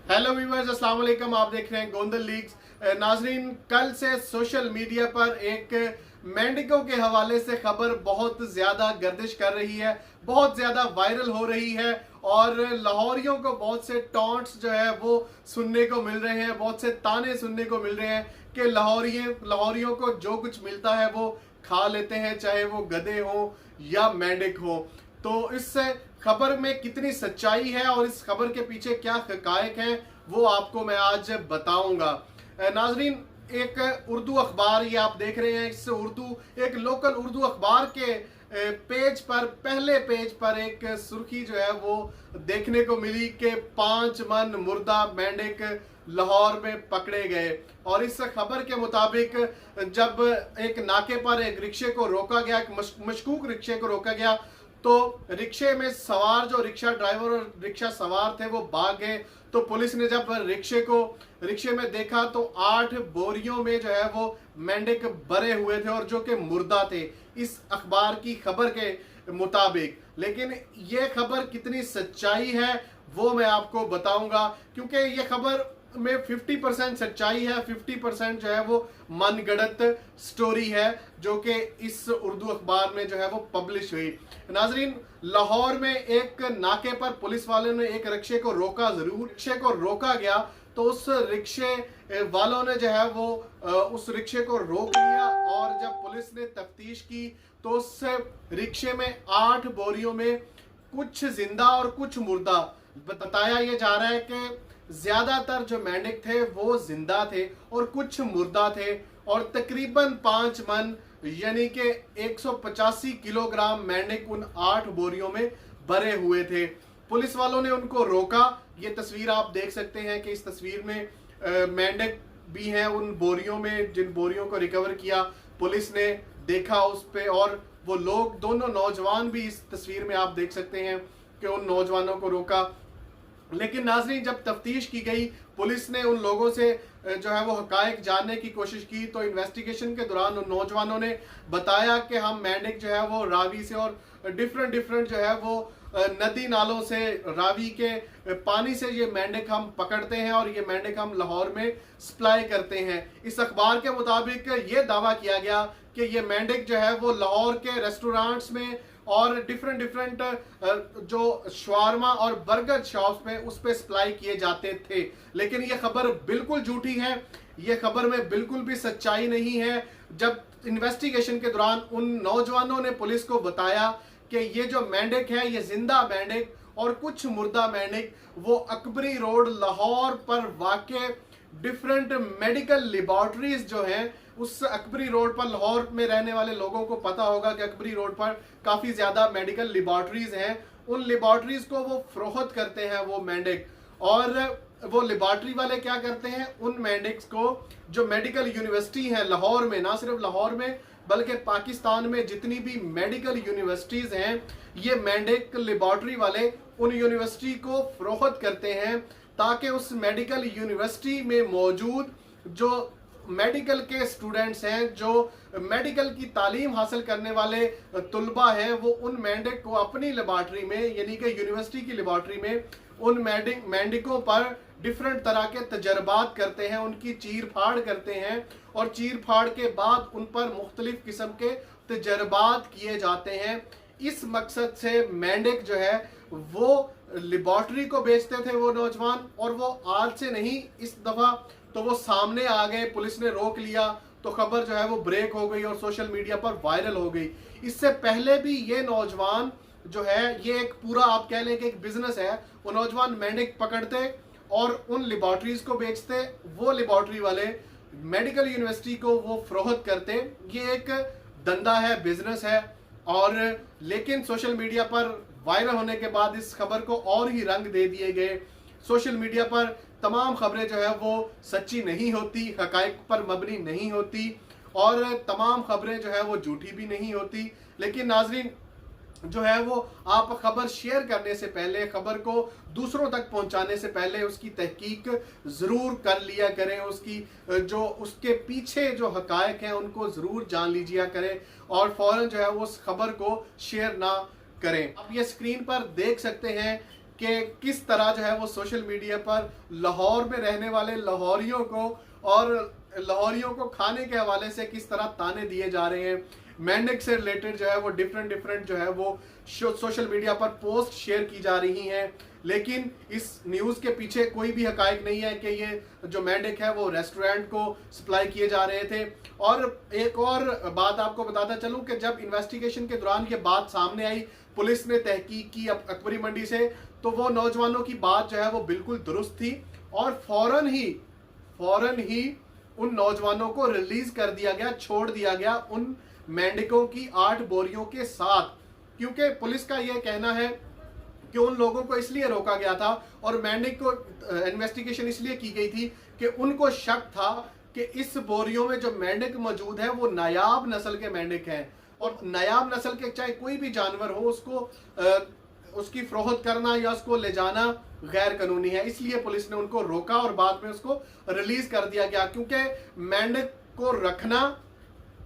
Hello viewers, अस्सलाम वालेकुम। आप देख रहे हैं गोंदल लीग्स। नाजरीन, कल से सोशल मीडिया पर एक मेंढकों के हवाले से खबर बहुत ज़्यादा गर्दिश कर रही है, बहुत ज़्यादा वायरल हो रही है और लाहौरियों को बहुत से टॉन्ट्स जो है वो सुनने को मिल रहे हैं, बहुत से ताने सुनने को मिल रहे हैं कि लाहौरियों को जो कुछ मिलता है वो खा लेते हैं, चाहे वो गधे हो या मेंढक हो। तो इस खबर में कितनी सच्चाई है और इस खबर के पीछे क्या हकायक हैं वो आपको मैं आज बताऊंगा। नाजरीन, एक उर्दू अखबार, ये आप देख रहे हैं, इस एक लोकल उर्दू अखबार के पेज पर, पहले पेज पर एक सुर्खी जो है वो देखने को मिली कि 5 मन मुर्दा मेंढक लाहौर में पकड़े गए। और इस खबर के मुताबिक जब एक नाके पर एक रिक्शे को रोका गया, एक मशकूक रिक्शे को रोका गया, तो रिक्शे में सवार जो रिक्शा ड्राइवर और रिक्शा सवार थे वो भाग गए। तो पुलिस ने जब रिक्शे में देखा तो 8 बोरियों में जो है वो मेंढक भरे हुए थे और जो कि मुर्दा थे, इस अखबार की खबर के मुताबिक। लेकिन ये खबर कितनी सच्चाई है वो मैं आपको बताऊंगा, क्योंकि ये खबर में 50% सच्चाई है, 50% जो है वो मनगढ़ंत स्टोरी है जो कि इस उर्दू अखबार में जो है वो पब्लिश हुई। नाजरीन, लाहौर में एक नाके पर पुलिस वालों ने एक रिक्शे को रोका, जरूर रिक्शे को रोका गया, तो उस रिक्शे वालों ने जो है वो उस रिक्शे को रोक लिया और जब पुलिस ने तफ्तीश की तो उस रिक्शे में 8 बोरियों में कुछ जिंदा और कुछ मुर्दा, बताया ये जा रहा है कि ज्यादातर जो मेंढक थे वो जिंदा थे और कुछ मुर्दा थे, और तकरीबन 5 मन यानी कि 185 किलोग्राम मेंढक उन 8 बोरियों में भरे हुए थे। पुलिस वालों ने उनको रोका। ये तस्वीर आप देख सकते हैं कि इस तस्वीर में मेंढक भी हैं उन बोरियों में, जिन बोरियों को रिकवर किया पुलिस ने देखा उस पे, और वो लोग, दोनों नौजवान भी इस तस्वीर में आप देख सकते हैं कि उन नौजवानों को रोका। लेकिन नाज़रीन, जब तफ्तीश की गई, पुलिस ने उन लोगों से जो है वो हकायक जानने की कोशिश की, तो इन्वेस्टिगेशन के दौरान उन नौजवानों ने बताया कि हम मेंढक जो है वो रावी से और डिफरेंट जो है वो नदी नालों से, रावी के पानी से ये मेंढक हम पकड़ते हैं और ये मेंढक हम लाहौर में सप्लाई करते हैं। इस अखबार के मुताबिक ये दावा किया गया कि ये मेंढक जो है वो लाहौर के रेस्टोरेंट्स में और डिफरेंट जो शवारमा और बर्गर शॉप्स में उस पे सप्लाई किए जाते थे। लेकिन ये खबर बिल्कुल झूठी है, ये खबर में बिल्कुल भी सच्चाई नहीं है। जब इन्वेस्टिगेशन के दौरान उन नौजवानों ने पुलिस को बताया कि ये जो मेंढक है ये जिंदा मेंढक और कुछ मुर्दा मेंढक वो अकबरी रोड लाहौर पर वाक़ डिफरेंट मेडिकल लेबॉर्ट्रीज जो हैं, उस अकबरी रोड पर, लाहौर में रहने वाले लोगों को पता होगा कि अकबरी रोड पर काफ़ी ज़्यादा मेडिकल लेबॉर्ट्रीज हैं। उन लेबॉर्ट्रीज को वो फरोख्त करते हैं वो मेंढक, और वो लेबॉर्ट्री वाले क्या करते हैं, उन मेंढक्स को जो मेडिकल यूनिवर्सिटी है लाहौर में, ना सिर्फ लाहौर में बल्कि पाकिस्तान में जितनी भी मेडिकल यूनिवर्सिटीज़ हैं, ये मेंढक लेबॉर्ट्री वाले उन यूनिवर्सिटी को फरोख्त करते हैं ताकि उस मेडिकल यूनिवर्सिटी में मौजूद जो मेडिकल के स्टूडेंट्स हैं, जो मेडिकल की तालीम हासिल करने वाले तुलबा हैं, वो उन मेंढक को अपनी लेबॉर्ट्री में, यानी कि यूनिवर्सिटी की लेबॉर्ट्री में, उन मेंढकों पर डिफरेंट तरह के तजर्बात करते हैं, उनकी चीर फाड़ करते हैं और चीर फाड़ के बाद उन पर मुख्तलिफ किस्म के तजर्बात किए जाते हैं। इस मकसद से मेंढक जो है वो लेबॉर्ट्री को बेचते थे वो नौजवान, और वो आज से नहीं, इस दफ़ा तो वो सामने आ गए, पुलिस ने रोक लिया, तो खबर जो है वो ब्रेक हो गई और सोशल मीडिया पर वायरल हो गई। इससे पहले भी ये नौजवान जो है, ये एक पूरा आप कह लें कि एक बिजनेस है, वो नौजवान मेंढक पकड़ते और उन लेबॉर्ट्रीज को बेचते, वो लेबॉर्ट्री वाले मेडिकल यूनिवर्सिटी को वो फरोख्त करते। ये एक धंधा है, बिजनेस है। और लेकिन सोशल मीडिया पर वायरल होने के बाद इस खबर को और ही रंग दे दिए गए। सोशल मीडिया पर तमाम खबरें जो है वो सच्ची नहीं होती, हकायक पर मबनी नहीं होती, और तमाम खबरें जो है वो झूठी भी नहीं होती। लेकिन नाजरीन, जो है वो आप खबर शेयर करने से पहले, खबर को दूसरों तक पहुंचाने से पहले उसकी तहकीक ज़रूर कर लिया करें, उसकी जो उसके पीछे जो हकायक हैं उनको ज़रूर जान लीजिए करें, और फ़ौरन जो है वो उस खबर को शेयर ना करें। आप ये स्क्रीन पर देख सकते हैं कि किस तरह जो है वो सोशल मीडिया पर लाहौर में रहने वाले लाहौरियों को और लाहौरियों को खाने के हवाले से किस तरह ताने दिए जा रहे हैं। मेंढक से रिलेटेड जो है वो डिफरेंट जो है वो सोशल मीडिया पर पोस्ट शेयर की जा रही हैं, लेकिन इस न्यूज़ के पीछे कोई भी हकायक नहीं है कि ये जो मेंढक है वो रेस्टोरेंट को सप्लाई किए जा रहे थे। और एक और बात आपको बताता चलूं कि जब इन्वेस्टिगेशन के दौरान ये बात सामने आई, पुलिस ने तहकीक की अकबरी मंडी से, तो वो नौजवानों की बात जो है वो बिल्कुल दुरुस्त थी और फौरन ही उन नौजवानों को रिलीज कर दिया गया, छोड़ दिया गया उन मेंढकों की 8 बोरियों के साथ, क्योंकि पुलिस का यह कहना है कि उन लोगों को इसलिए रोका गया था और मेंढक को इन्वेस्टिगेशन इसलिए की गई थी कि उनको शक था कि इस बोरियों में जो मेंढक मौजूद है वो नायाब नस्ल के मेंढक हैं, और नायाब नस्ल के चाहे कोई भी जानवर हो उसको उसकी फरोख्त करना या उसको ले जाना गैर कानूनी है। इसलिए पुलिस ने उनको रोका और बाद में उसको रिलीज कर दिया गया, क्योंकि मेंढक को रखना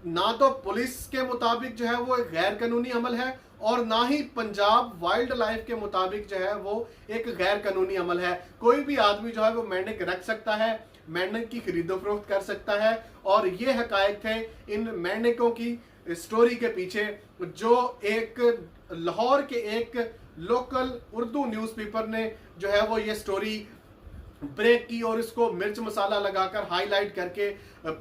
ना तो पुलिस के मुताबिक जो है वो एक गैर कानूनी अमल है और ना ही पंजाब वाइल्ड लाइफ के मुताबिक जो है वो एक गैर कानूनी अमल है। कोई भी आदमी जो है वो मेंढक रख सकता है, मेंढक की खरीदो फरोख्त कर सकता है, और ये हकायक थे इन मेंढकों की स्टोरी के पीछे, जो एक लाहौर के एक लोकल उर्दू न्यूज़पेपर ने जो है वो ये स्टोरी ब्रेक की और इसको मिर्च मसाला लगाकर हाईलाइट करके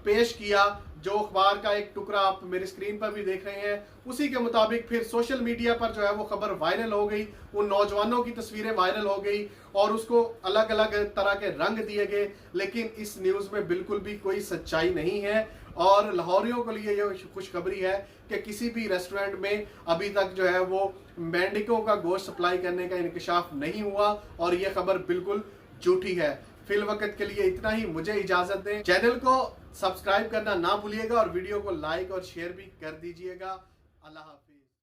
पेश किया। जो अखबार का एक टुकड़ा आप मेरी स्क्रीन पर भी देख रहे हैं, उसी के मुताबिक फिर सोशल मीडिया पर जो है वो खबर वायरल हो गई, उन नौजवानों की तस्वीरें वायरल हो गई और उसको अलग अलग तरह के रंग दिए गए, लेकिन इस न्यूज़ में बिल्कुल भी कोई सच्चाई नहीं है। और लाहौरियों के लिए ये खुशखबरी है कि किसी भी रेस्टोरेंट में अभी तक जो है वो मेंढकों का गोश्त सप्लाई करने का इंकशाफ नहीं हुआ और ये खबर बिल्कुल झूठी है। फिल वक्त के लिए इतना ही, मुझे इजाजत दें। चैनल को सब्सक्राइब करना ना भूलिएगा और वीडियो को लाइक और शेयर भी कर दीजिएगा। अल्लाह हाफिज।